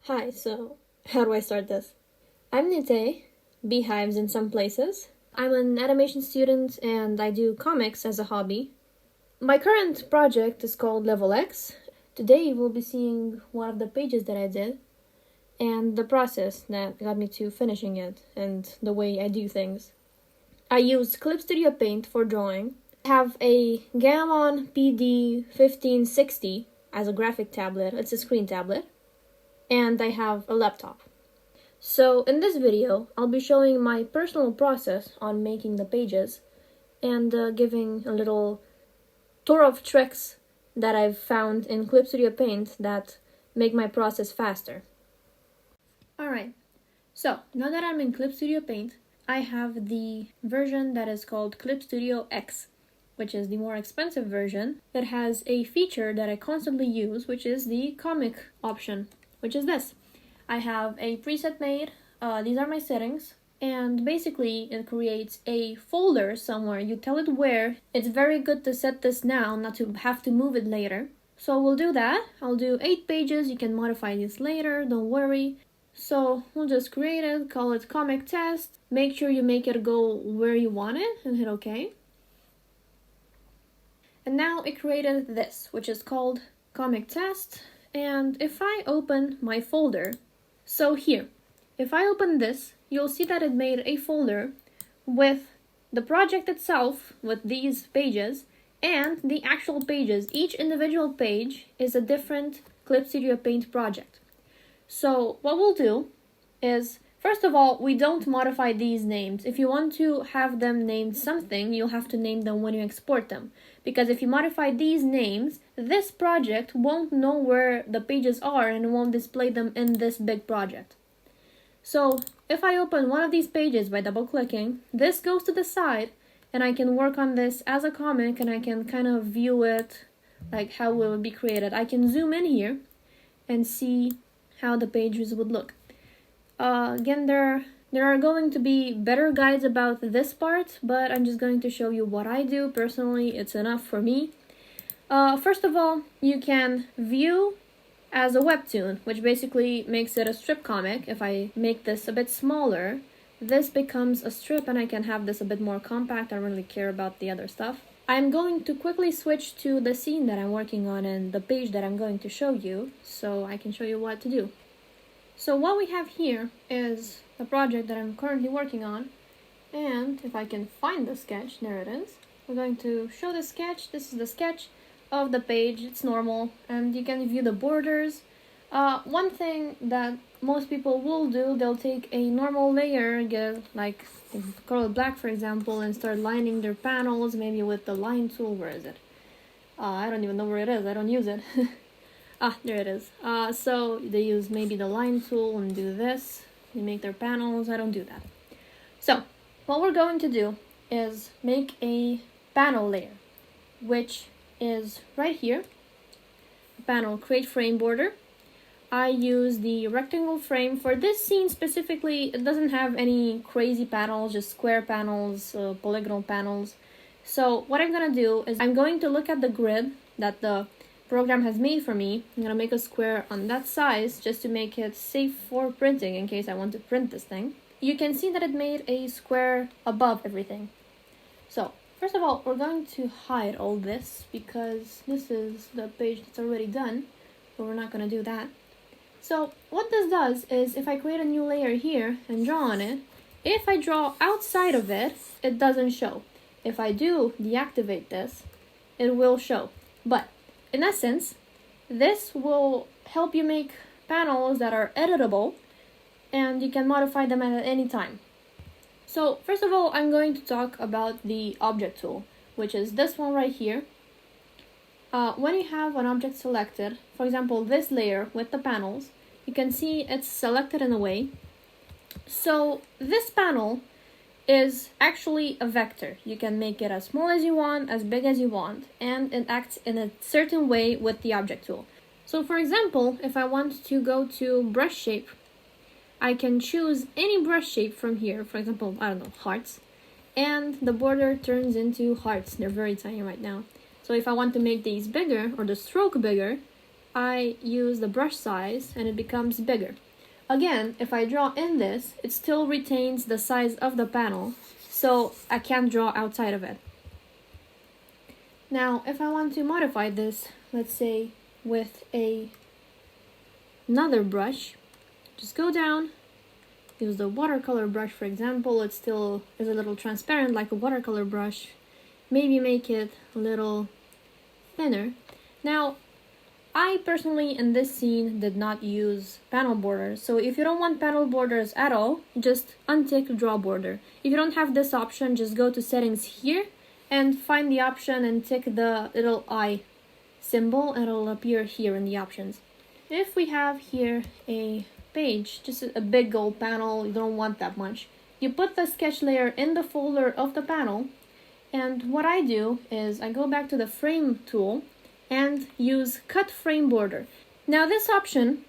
Hi, so how do I start this? I'm Nite, beehives in some places. I'm an animation student and I do comics as a hobby. My current project is called Level X. Today we'll be seeing one of the pages that I did and the process that got me to finishing it and the way I do things. I use Clip Studio Paint for drawing. I have a Gammon PD1560 as a graphic tablet. It's a screen tablet. And I have a laptop. So in this video, I'll be showing my personal process on making the pages and giving a little tour of tricks that I've found in Clip Studio Paint that make my process faster. Alright, so now that I'm in Clip Studio Paint, I have the version that is called Clip Studio X, which is the more expensive version. It has a feature that I constantly use, which is the comic option, which is this. I have a preset made, these are my settings, and basically it creates a folder somewhere. You tell it where. It's very good to set this now, not to have to move it later. So we'll do that. I'll do 8 pages, you can modify these later, don't worry. So we'll just create it, call it comic test, make sure you make it go where you want it, and hit OK. And now it created this, which is called comic test. And if I open my folder, so here, if I open this, you'll see that it made a folder with the project itself, with these pages, and the actual pages. Each individual page is a different Clip Studio Paint project. So what we'll do is, first of all, we don't modify these names. If you want to have them named something, you'll have to name them when you export them. Because if you modify these names, this project won't know where the pages are and won't display them in this big project. So if I open one of these pages by double clicking, this goes to the side and I can work on this as a comic and I can kind of view it like how it would be created. I can zoom in here and see how the pages would look. Again, there are going to be better guides about this part, but I'm just going to show you what I do. Personally, it's enough for me. First of all, you can view as a webtoon, which basically makes it a strip comic. If I make this a bit smaller, this becomes a strip and I can have this a bit more compact. I don't really care about the other stuff. I'm going to quickly switch to the scene that I'm working on and the page that I'm going to show you, so I can show you what to do. So what we have here is a project that I'm currently working on, and if I can find the sketch, there it is. We're going to show the sketch. This is the sketch of the page. It's normal, and you can view the borders. One thing that most people will do, they'll take a normal layer, get like color black for example, and start lining their panels, maybe with the line tool. Where is it? I don't even know where it is. I don't use it. There it is. So they use maybe the line tool and do this. They make their panels. I don't do that. So what we're going to do is make a panel layer, which is right here. Panel create frame border. I use the rectangle frame. For this scene specifically, it doesn't have any crazy panels, just square panels, polygonal panels. So what I'm gonna do is I'm going to look at the grid that the program has made for me. I'm gonna make a square on that size just to make it safe for printing in case I want to print this thing. You can see that it made a square above everything. So first of all, we're going to hide all this because this is the page that's already done, but we're not gonna do that. So what this does is if I create a new layer here and draw on it, if I draw outside of it, it doesn't show. If I do deactivate this, it will show. But in essence, this will help you make panels that are editable and you can modify them at any time. So first of all, I'm going to talk about the object tool, which is this one right here. When you have an object selected, for example, this layer with the panels, you can see it's selected in a way. So this panel is actually a vector. You can make it as small as you want, as big as you want, and it acts in a certain way with the object tool. So for example, if I want to go to brush shape, I can choose any brush shape from here. For example, I don't know, hearts. And the border turns into hearts. They're very tiny right now. So if I want to make these bigger, or the stroke bigger, I use the brush size and it becomes bigger. Again, if I draw in this, it still retains the size of the panel, so I can't draw outside of it. Now, if I want to modify this, let's say with another brush, just go down, use the watercolor brush for example. It still is a little transparent like a watercolor brush. Maybe make it a little thinner. Now, I personally in this scene did not use panel borders, so if you don't want panel borders at all, just untick draw border. If you don't have this option, just go to settings here and find the option and tick the little eye symbol and it'll appear here in the options. If we have here a page, just a big old panel, you don't want that much, you put the sketch layer in the folder of the panel, and what I do is I go back to the frame tool and use cut frame border. Now this option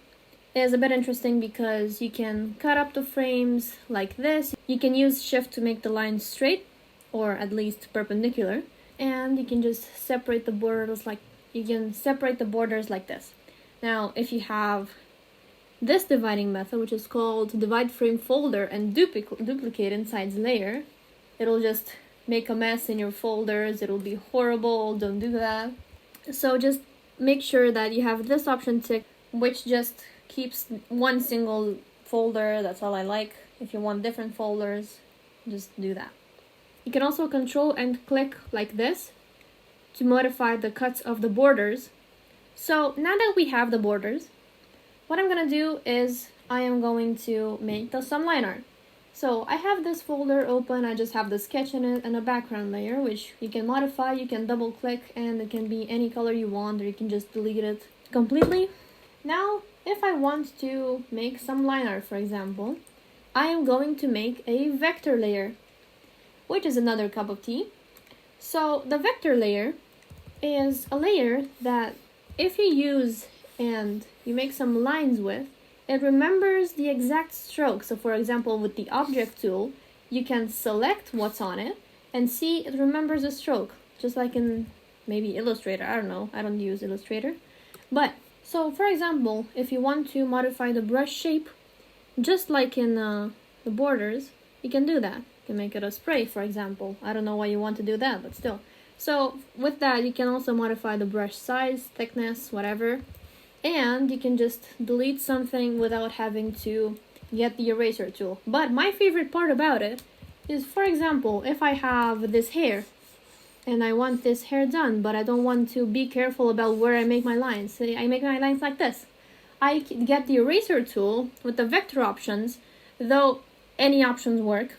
is a bit interesting because you can cut up the frames like this. You can use shift to make the lines straight or at least perpendicular, and you can just separate the borders like this. Now if you have this dividing method, which is called divide frame folder and duplicate inside layer, it'll just make a mess in your folders. It'll be horrible. Don't do that. So just make sure that you have this option ticked, which just keeps one single folder. That's all I like. If you want different folders, just do that. You can also control and click like this to modify the cuts of the borders. So now that we have the borders, what I'm gonna do is I am going to make some line art. So I have this folder open, I just have the sketch in it and a background layer, which you can modify. You can double click and it can be any color you want, or you can just delete it completely. Now, if I want to make some line art, for example, I am going to make a vector layer, which is another cup of tea. So the vector layer is a layer that if you use and you make some lines with, it remembers the exact stroke. So for example, with the object tool, you can select what's on it and see it remembers the stroke, just like in maybe Illustrator. I don't know, I don't use Illustrator. But, so for example, if you want to modify the brush shape, just like in the borders, you can do that. You can make it a spray, for example. I don't know why you want to do that, but still. So with that, you can also modify the brush size, thickness, whatever. And you can just delete something without having to get the eraser tool. But my favorite part about it is, for example, if I have this hair and I want this hair done, but I don't want to be careful about where I make my lines. Say I make my lines like this. I get the eraser tool with the vector options, though any options work.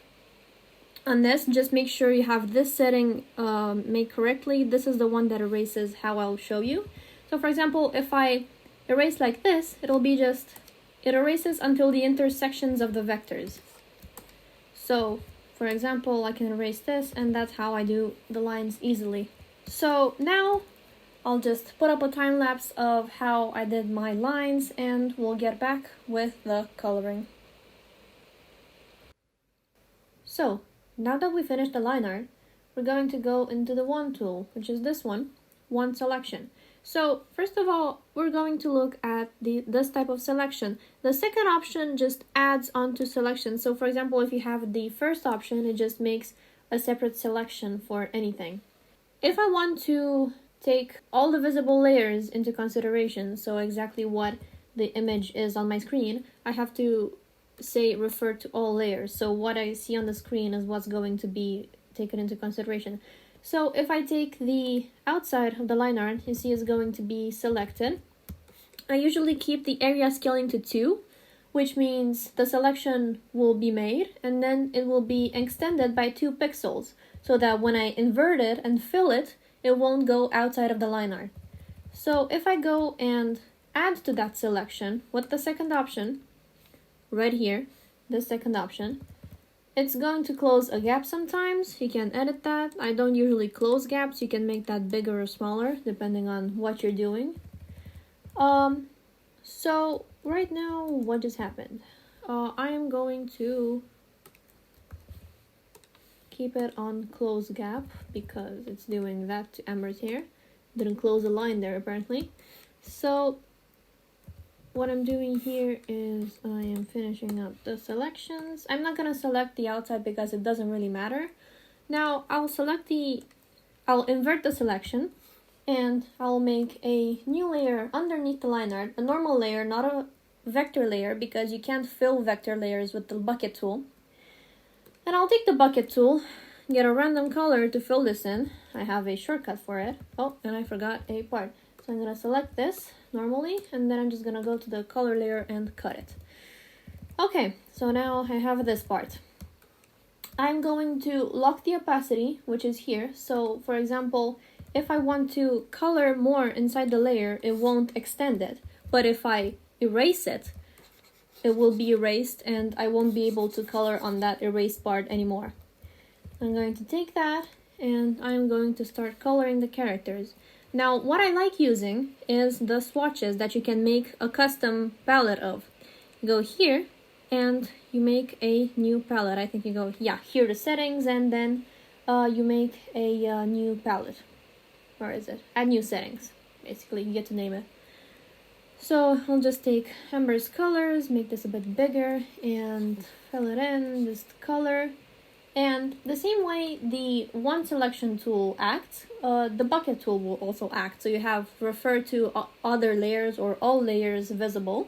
On this, just make sure you have this setting made correctly. This is the one that erases how I'll show you. So for example, if I erase like this, it'll be just, it erases until the intersections of the vectors. So for example, I can erase this, and that's how I do the lines easily. So now I'll just put up a time lapse of how I did my lines, and we'll get back with the coloring. So now that we finished the line art, we're going to go into the wand tool, which is this one, wand selection. So first of all, we're going to look at this type of selection. The second option just adds onto selection. So for example, if you have the first option, it just makes a separate selection for anything. If I want to take all the visible layers into consideration, so exactly what the image is on my screen, I have to say refer to all layers. So what I see on the screen is what's going to be taken into consideration. So if I take the outside of the line art, you see it's going to be selected. I usually keep the area scaling to 2, which means the selection will be made and then it will be extended by 2 pixels, so that when I invert it and fill it, it won't go outside of the line art. So if I go and add to that selection with the second option, right here, the second option, it's going to close a gap sometimes. You can edit that. I don't usually close gaps. You can make that bigger or smaller depending on what you're doing. So right now, what just happened? I am going to keep it on close gap because it's doing that to Amber's hair. Didn't close the line there apparently. So what I'm doing here is I am finishing up the selections. I'm not gonna select the outside because it doesn't really matter. Now I'll invert the selection, and I'll make a new layer underneath the line art, a normal layer, not a vector layer, because you can't fill vector layers with the bucket tool. And I'll take the bucket tool, get a random color to fill this in. I have a shortcut for it. Oh, and I forgot a part. So I'm gonna select this normally, and then I'm just gonna go to the color layer and cut it. Okay, so now I have this part. I'm going to lock the opacity, which is here. So for example, if I want to color more inside the layer, it won't extend it. But if I erase it, it will be erased and I won't be able to color on that erased part anymore. I'm going to take that and I'm going to start coloring the characters. Now, what I like using is the swatches that you can make a custom palette of. Go here and you make a new palette. I think you go, here to settings, and then you make a new palette. Where is it? Add new settings. Basically, you get to name it. So I'll just take Amber's colors, make this a bit bigger, and fill it in, just color. And the same way the one selection tool acts, the bucket tool will also act. So you have refer to other layers or all layers visible.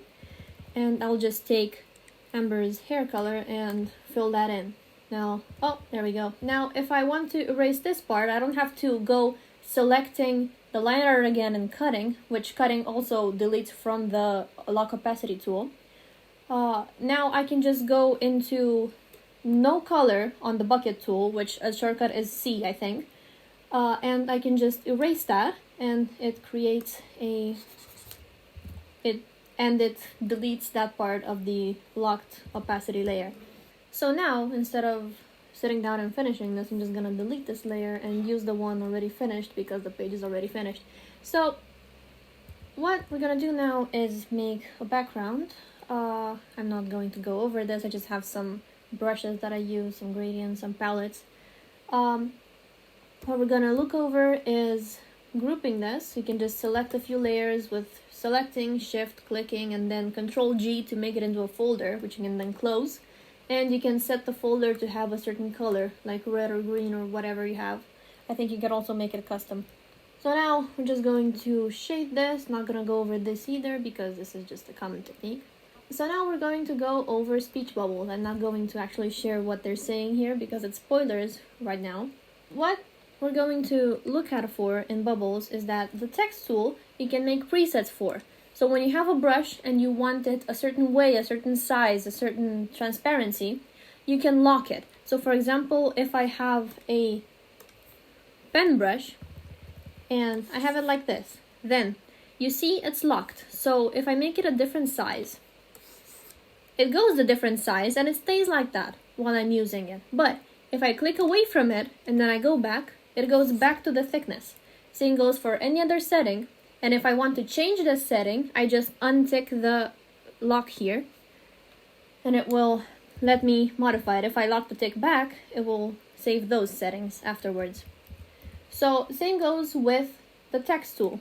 And I'll just take Amber's hair color and fill that in. Now, oh, there we go. Now, if I want to erase this part, I don't have to go selecting the line art again and cutting, which cutting also deletes from the lock opacity tool. Now I can just go into no color on the bucket tool, which a shortcut is C, I think. And I can just erase that, and it creates it deletes that part of the locked opacity layer. So now, instead of sitting down and finishing this, I'm just gonna delete this layer and use the one already finished because the page is already finished. So what we're gonna do now is make a background. I'm not going to go over this, I just have some brushes that I use, some gradients, some palettes. What we're gonna look over is grouping this. You can just select a few layers with selecting, shift, clicking, and then Control G to make it into a folder, which you can then close. And you can set the folder to have a certain color, like red or green or whatever you have. I think you can also make it custom. So now we're just going to shade this. Not gonna go over this either because this is just a common technique. So now we're going to go over speech bubbles. I'm not going to actually share what they're saying here because it's spoilers right now. What we're going to look at for in bubbles is that the text tool you can make presets for. So when you have a brush and you want it a certain way, a certain size, a certain transparency, you can lock it. So for example, if I have a pen brush and I have it like this, then you see it's locked. So if I make it a different size, it goes a different size and it stays like that while I'm using it. But if I click away from it and then I go back, it goes back to the thickness. Same goes for any other setting. And if I want to change this setting, I just untick the lock here and it will let me modify it. If I lock the tick back, it will save those settings afterwards. So same goes with the text tool.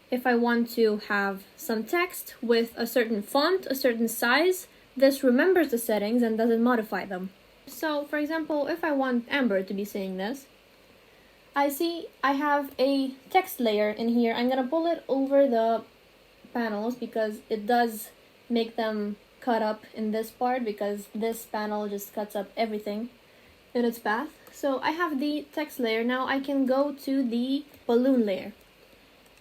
If I want to have some text with a certain font, a certain size, this remembers the settings and doesn't modify them. So for example, if I want Amber to be saying this, I see I have a text layer in here. I'm gonna pull it over the panels because it does make them cut up in this part because this panel just cuts up everything in its path. So I have the text layer. Now I can go to the balloon layer.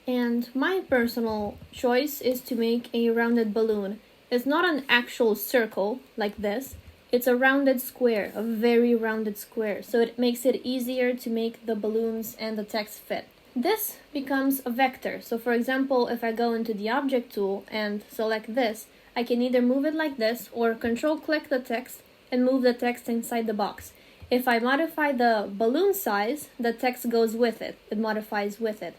And my personal choice is to make a rounded balloon. It's not an actual circle like this. It's a rounded square, a very rounded square, so it makes it easier to make the balloons and the text fit. This becomes a vector, so for example, if I go into the object tool and select this, I can either move it like this or control click the text and move the text inside the box. If I modify the balloon size, the text goes with it, it modifies with it.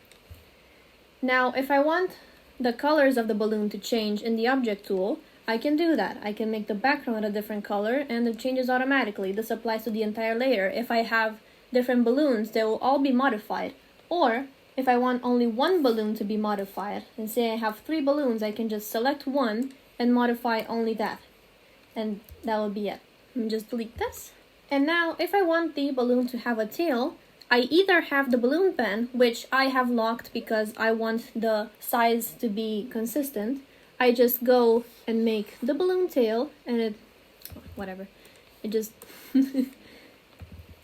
Now, if I want the colors of the balloon to change in the object tool, I can do that. I can make the background a different color and it changes automatically. This applies to the entire layer. If I have different balloons, they will all be modified. Or if I want only one balloon to be modified, and say I have 3 balloons, I can just select one and modify only that. And that will be it. Let me just delete this. And now, if I want the balloon to have a tail, I either have the balloon pen, which I have locked because I want the size to be consistent. I just go and make the balloon tail, and it just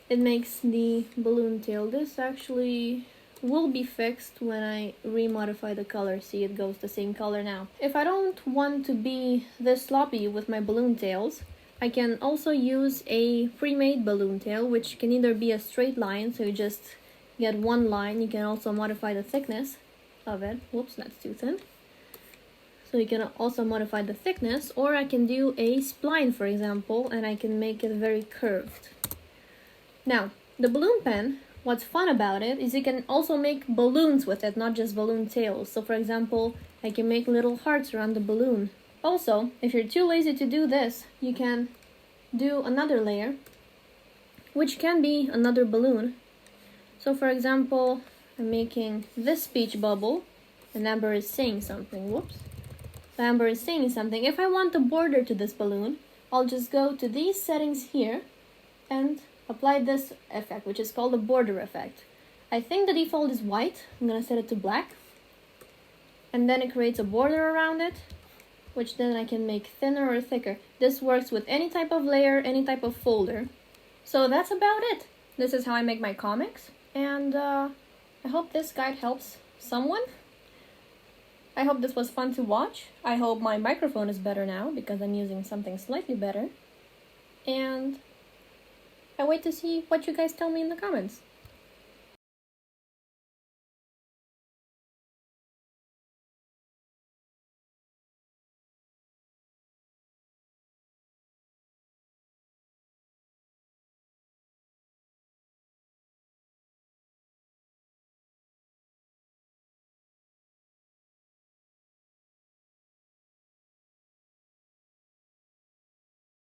it makes the balloon tail. This actually will be fixed when I remodify the color. See, it goes the same color now. If I don't want to be this sloppy with my balloon tails, I can also use a pre-made balloon tail, which can either be a straight line, so you just get one line. You can also modify the thickness of it. Whoops, that's too thin. So you can also modify the thickness, or I can do a spline, for example, and I can make it very curved. Now, the balloon pen, what's fun about it is you can also make balloons with it, not just balloon tails. So for example, I can make little hearts around the balloon. Also, if you're too lazy to do this, you can do another layer, which can be another balloon. So for example, I'm making this speech bubble, and Amber is saying something. Whoops. Amber is saying something. If I want a border to this balloon, I'll just go to these settings here and apply this effect, which is called a border effect. I think the default is white. I'm gonna set it to black. And then it creates a border around it, which then I can make thinner or thicker. This works with any type of layer, any type of folder. So that's about it. This is how I make my comics. And I hope this guide helps someone. I hope this was fun to watch. I hope my microphone is better now because I'm using something slightly better. And I wait to see what you guys tell me in the comments.